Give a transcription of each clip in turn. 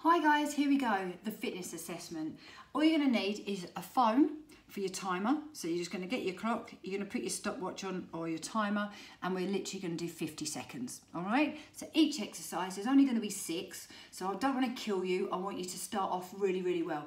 Hi guys, here we go, the fitness assessment. All you're going to need is a phone for your timer. So you're just going to get your clock, you're going to put your stopwatch on or your timer, and we're literally going to do 50 seconds, all right? So each exercise is only going to be 6, so I don't want to kill you. I want you to start off really, really well.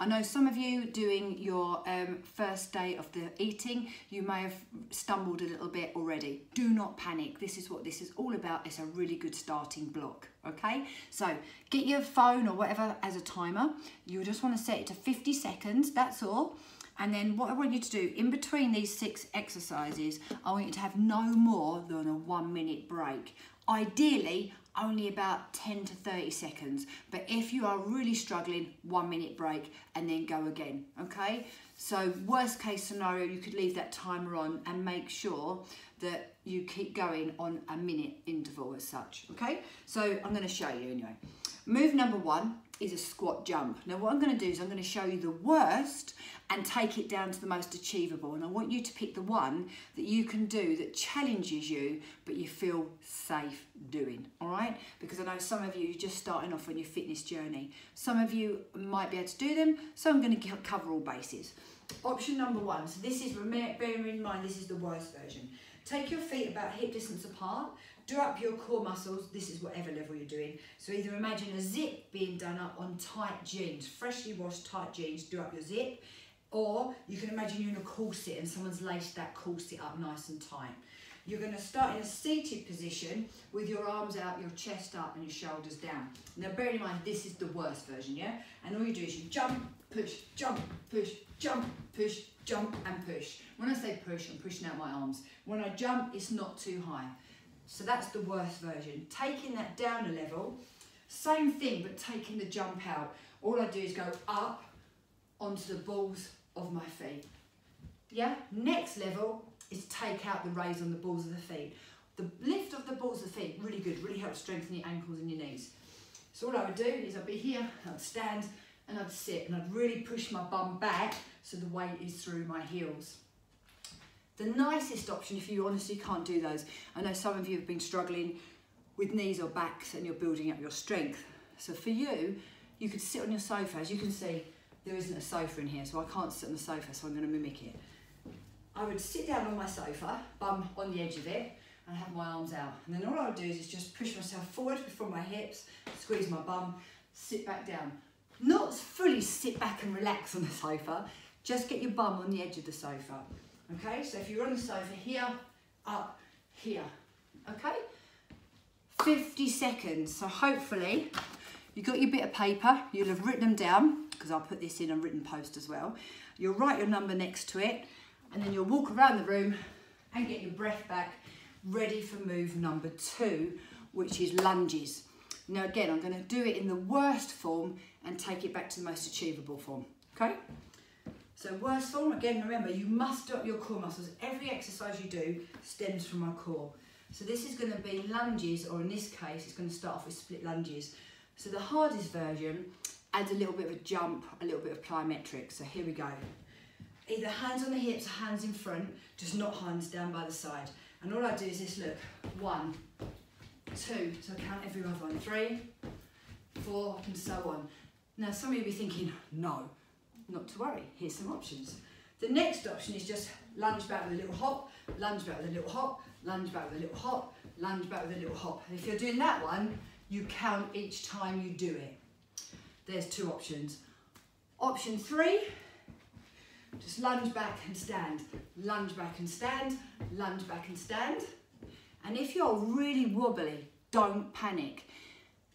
I know some of you doing your first day of the eating, you may have stumbled a little bit already. Do not panic. This is what this is all about. It's a really good starting block, okay? So get your phone or whatever as a timer. You just want to set it to 50 seconds, that's all. And then what I want you to do, in between these 6 exercises, I want you to have no more than a 1-minute break. Ideally, only about 10 to 30 seconds. But if you are really struggling, 1-minute break and then go again, okay? So worst case scenario, you could leave that timer on and make sure that you keep going on a minute interval as such, okay? So I'm gonna show you anyway. Move number 1 is a squat jump. Now what I'm going to do is I'm going to show you the worst and take it down to the most achievable, and I want you to pick the one that you can do that challenges you but you feel safe doing, all right? Because I know some of you are just starting off on your fitness journey. Some of you might be able to do them, so I'm going to cover all bases. Option number 1, so this is, bearing in mind this is the worst version. Take your feet about hip distance apart, do up your core muscles, this is whatever level you're doing. So either imagine a zip being done up on tight jeans, freshly washed tight jeans, do up your zip, or you can imagine you're in a corset and someone's laced that corset up nice and tight. You're going to start in a seated position with your arms out, your chest up and your shoulders down. Now bear in mind this is the worst version, yeah? And all you do is you jump, push, jump, push, jump, push, jump and push. When I say push, I'm pushing out my arms. When I jump, it's not too high. So that's the worst version. Taking that down a level, same thing, but taking the jump out. All I do is go up onto the balls of my feet. Yeah, next level is take out the raise on the balls of the feet. The lift of the balls of the feet, really good, really helps strengthen your ankles and your knees. So what I would do is I'd be here, I'd stand and I'd sit and I'd really push my bum back so the weight is through my heels. The nicest option, if you honestly can't do those, I know some of you have been struggling with knees or backs and you're building up your strength. So for you, you could sit on your sofa. As you can see, there isn't a sofa in here, so I can't sit on the sofa, so I'm going to mimic it. I would sit down on my sofa, bum on the edge of it, and have my arms out. And then all I would do is just push myself forward before my hips, squeeze my bum, sit back down. Not fully sit back and relax on the sofa, just get your bum on the edge of the sofa. Okay, so if you're on the sofa, here, up, here, okay? 50 seconds, so hopefully you've got your bit of paper, you'll have written them down, because I'll put this in a written post as well. You'll write your number next to it, and then you'll walk around the room and get your breath back, ready for move number 2, which is lunges. Now again, I'm gonna do it in the worst form and take it back to the most achievable form, okay? So worst form, again, remember, you must do up your core muscles. Every exercise you do stems from our core. So this is going to be lunges, or in this case, it's going to start off with split lunges. So the hardest version adds a little bit of a jump, a little bit of plyometric. So here we go. Either hands on the hips or hands in front, just not hands down by the side. And all I do is this, look, 1, 2, so I count every other one, 3, 4, and so on. Now some of you will be thinking, no. Not to worry, here's some options. The next option is just lunge back with a little hop, lunge back with a little hop, lunge back with a little hop, lunge back with a little hop. And if you're doing that one, you count each time you do it. There's 2 options. Option 3, just lunge back and stand, lunge back and stand, lunge back and stand. And if you're really wobbly, don't panic.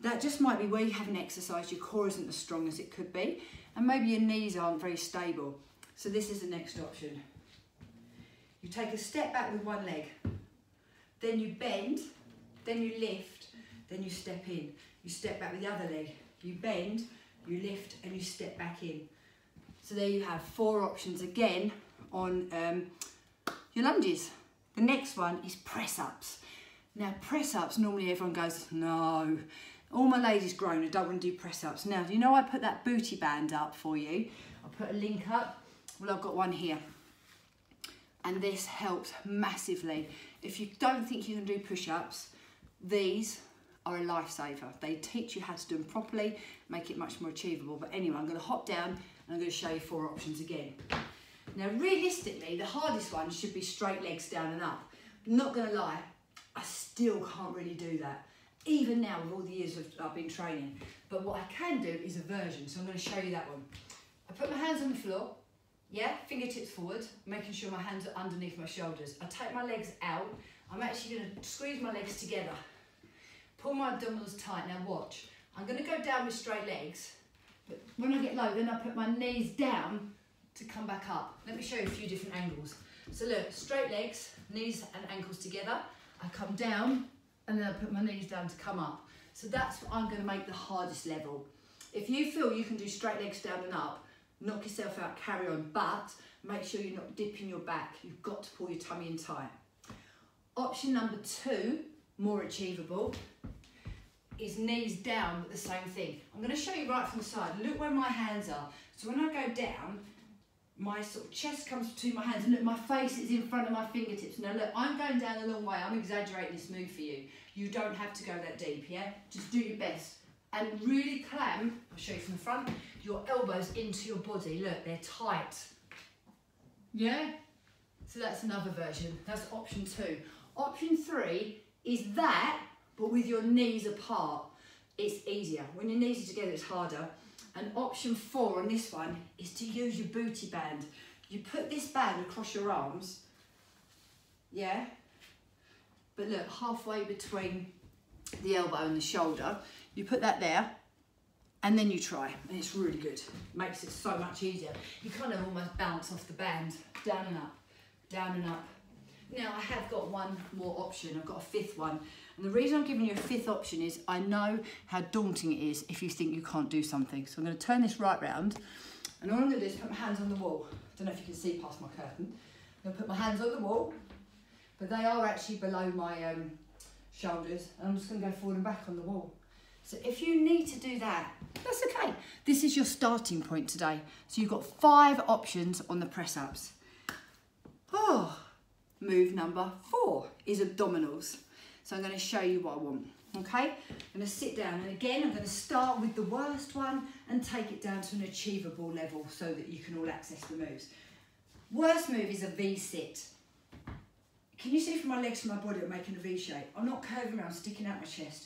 That just might be where you haven't exercised, your core isn't as strong as it could be, and maybe your knees aren't very stable. So this is the next option. You take a step back with one leg, then you bend, then you lift, then you step in. You step back with the other leg, you bend, you lift, and you step back in. So there you have 4 options again on your lunges. The next one is press-ups. Now press-ups, normally everyone goes, no. All my ladies grown, I don't want to do press-ups. Now, do you know I put that booty band up for you? I'll put a link up. Well, I've got one here. And this helps massively. If you don't think you can do push-ups, these are a lifesaver. They teach you how to do them properly, make it much more achievable. But anyway, I'm going to hop down and I'm going to show you 4 options again. Now, realistically, the hardest one should be straight legs down and up. Not going to lie, I still can't really do that, even now with all the years I've been training. But what I can do is a version, so I'm going to show you that one. I put my hands on the floor, yeah, fingertips forward, making sure my hands are underneath my shoulders. I take my legs out. I'm actually going to squeeze my legs together. Pull my abdominals tight. Now watch. I'm going to go down with straight legs, but when I get low, then I put my knees down to come back up. Let me show you a few different angles. So look, straight legs, knees and ankles together. I come down and then I put my knees down to come up. So that's what I'm going to make the hardest level. If you feel you can do straight legs down and up, knock yourself out, carry on, but make sure you're not dipping your back. You've got to pull your tummy in tight. Option number 2, more achievable, is knees down with the same thing. I'm going to show you right from the side. Look where my hands are. So when I go down, my sort of chest comes between my hands, and look, my face is in front of my fingertips. Now look, I'm going down a long way. I'm exaggerating this move for you. You don't have to go that deep, yeah? Just do your best. And really clam, I'll show you from the front, your elbows into your body. Look, they're tight. Yeah? So that's another version. That's option 2. Option 3 is that, but with your knees apart. It's easier. When your knees are together, it's harder. And option 4 on this one is to use your booty band. You put this band across your arms, yeah? But look, halfway between the elbow and the shoulder, you put that there, and then you try, and it's really good. Makes it so much easier. You kind of almost bounce off the band, down and up, down and up. Now I have got one more option. I've got a 5th one. And the reason I'm giving you a 5th option is I know how daunting it is if you think you can't do something. So I'm going to turn this right round, and all I'm going to do is put my hands on the wall. I don't know if you can see past my curtain. I'm going to put my hands on the wall, but they are actually below my shoulders, and I'm just going to go forward and back on the wall. So if you need to do that, that's okay. This is your starting point today. So you've got 5 options on the press-ups. Oh, move number 4 is abdominals. So I'm going to show you what I want, okay? I'm going to sit down, and again, I'm going to start with the worst one and take it down to an achievable level so that you can all access the moves. Worst move is a V-sit. Can you see from my legs to my body I'm making a V shape? I'm not curving around, sticking out my chest.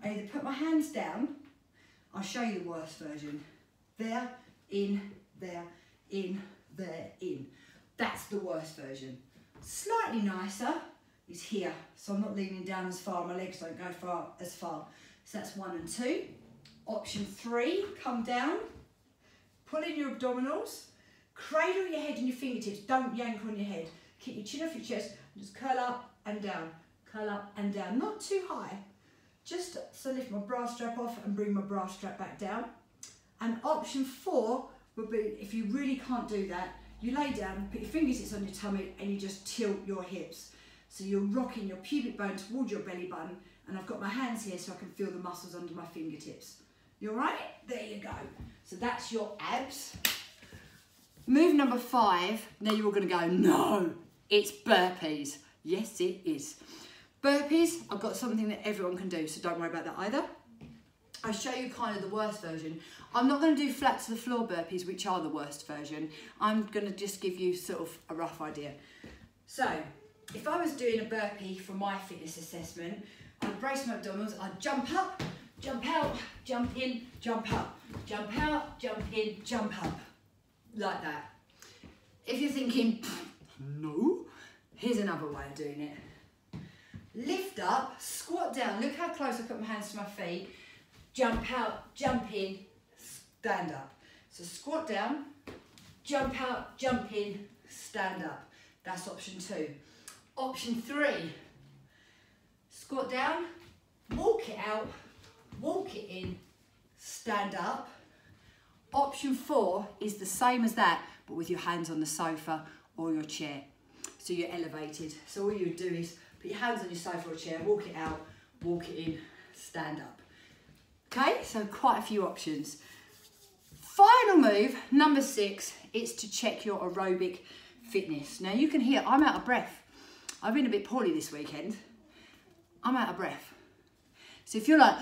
I either put my hands down, I'll show you the worst version. There, in, there, in, there, in. That's the worst version. Slightly nicer is here, so I'm not leaning down as far, my legs don't go as far. So that's 1 and 2. Option 3, come down, pull in your abdominals, cradle your head in your fingertips, don't yank on your head. Keep your chin off your chest, and just curl up and down, not too high. Just so lift my bra strap off and bring my bra strap back down. And option 4 would be, if you really can't do that, you lay down, put your fingertips on your tummy, and you just tilt your hips. So you're rocking your pubic bone towards your belly button, and I've got my hands here so I can feel the muscles under my fingertips. You all right? There you go. So that's your abs. Move number 5. Now you're all going to go, no, it's burpees. Yes, it is. Burpees, I've got something that everyone can do, so don't worry about that either. I'll show you kind of the worst version. I'm not going to do flat to the floor burpees, which are the worst version. I'm going to just give you sort of a rough idea. So, if I was doing a burpee for my fitness assessment, I'd brace my abdominals, I'd jump up, jump out, jump in, jump up, jump out, jump in, jump up. Like that. If you're thinking, no, here's another way of doing it. Lift up, squat down, look how close I put my hands to my feet, jump out, jump in, stand up. So squat down, jump out, jump in, stand up. That's option 2. Option 3, squat down, walk it out, walk it in, stand up. Option 4 is the same as that, but with your hands on the sofa or your chair. So you're elevated. So all you would do is put your hands on your sofa or chair, walk it out, walk it in, stand up. Okay, so quite a few options. Final move, number 6, is to check your aerobic fitness. Now you can hear I'm out of breath. I've been a bit poorly this weekend. I'm out of breath. So if you're like,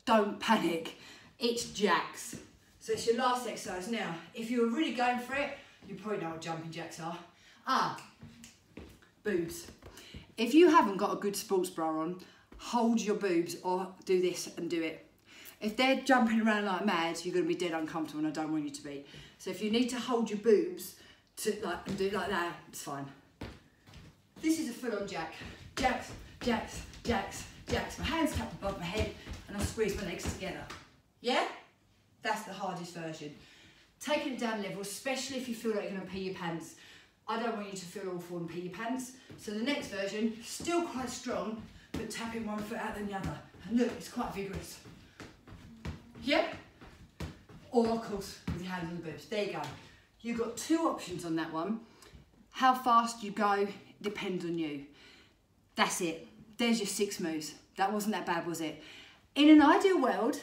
don't panic, it's jacks. So it's your last exercise. Now, if you're really going for it, you probably know what jumping jacks are. Boobs. If you haven't got a good sports bra on, hold your boobs or do this and do it. If they're jumping around like mad, you're going to be dead uncomfortable and I don't want you to be. So if you need to hold your boobs to and do it like that, it's fine. This is a full-on jack. Jacks, jacks, jacks, jacks. My hands cupped above my head and I squeeze my legs together. Yeah? That's the hardest version. Taking it down level, especially if you feel like you're going to pee your pants. I don't want you to feel awful and pee your pants. So the next version, still quite strong, but tapping one foot out than the other. And look, it's quite vigorous. Yeah? Or of course, with your hands on the boobs. There you go. You've got two options on that one. How fast you go depends on you. That's it. There's your 6 moves. That wasn't that bad, was it? In an ideal world,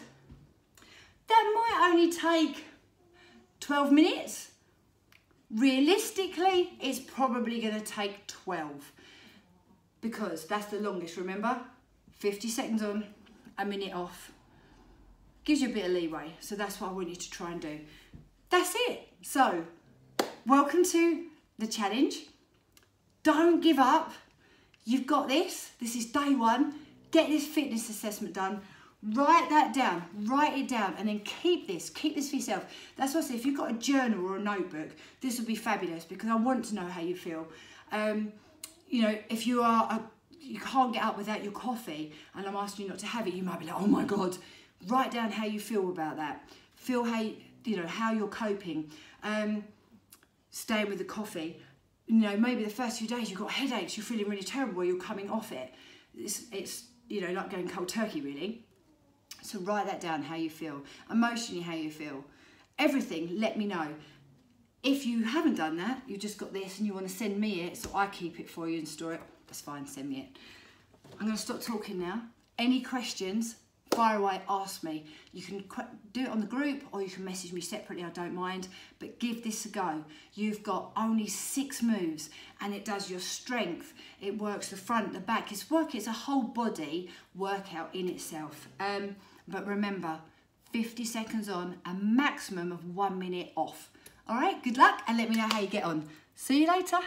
that might only take 12 minutes. Realistically, it's probably going to take 12 because that's the longest, remember? 50 seconds on, a minute off. Gives you a bit of leeway, so that's what I want you to try and do. That's it. So, welcome to the challenge. Don't give up. You've got this. This is day 1. Get this fitness assessment done. Write that down, write it down, and then keep this for yourself. That's what I say, if you've got a journal or a notebook, this would be fabulous because I want to know how you feel. You know, if you can't get up without your coffee and I'm asking you not to have it, you might be like, oh my God, write down how you feel about that. Feel how, how you're coping. Staying with the coffee. You know, maybe the first few days you've got headaches, you're feeling really terrible while you're coming off it. It's like going cold turkey really. So write that down, how you feel, emotionally how you feel, everything, let me know. If you haven't done that, you've just got this and you want to send me it so I keep it for you and store it, that's fine, send me it. I'm going to stop talking now. Any questions, fire away, ask me. You can do it on the group or you can message me separately, I don't mind, but give this a go. You've got only 6 moves and it does your strength. It works the front, the back, it's a whole body workout in itself. But remember, 50 seconds on, a maximum of 1 minute off. All right, good luck and let me know how you get on. See you later.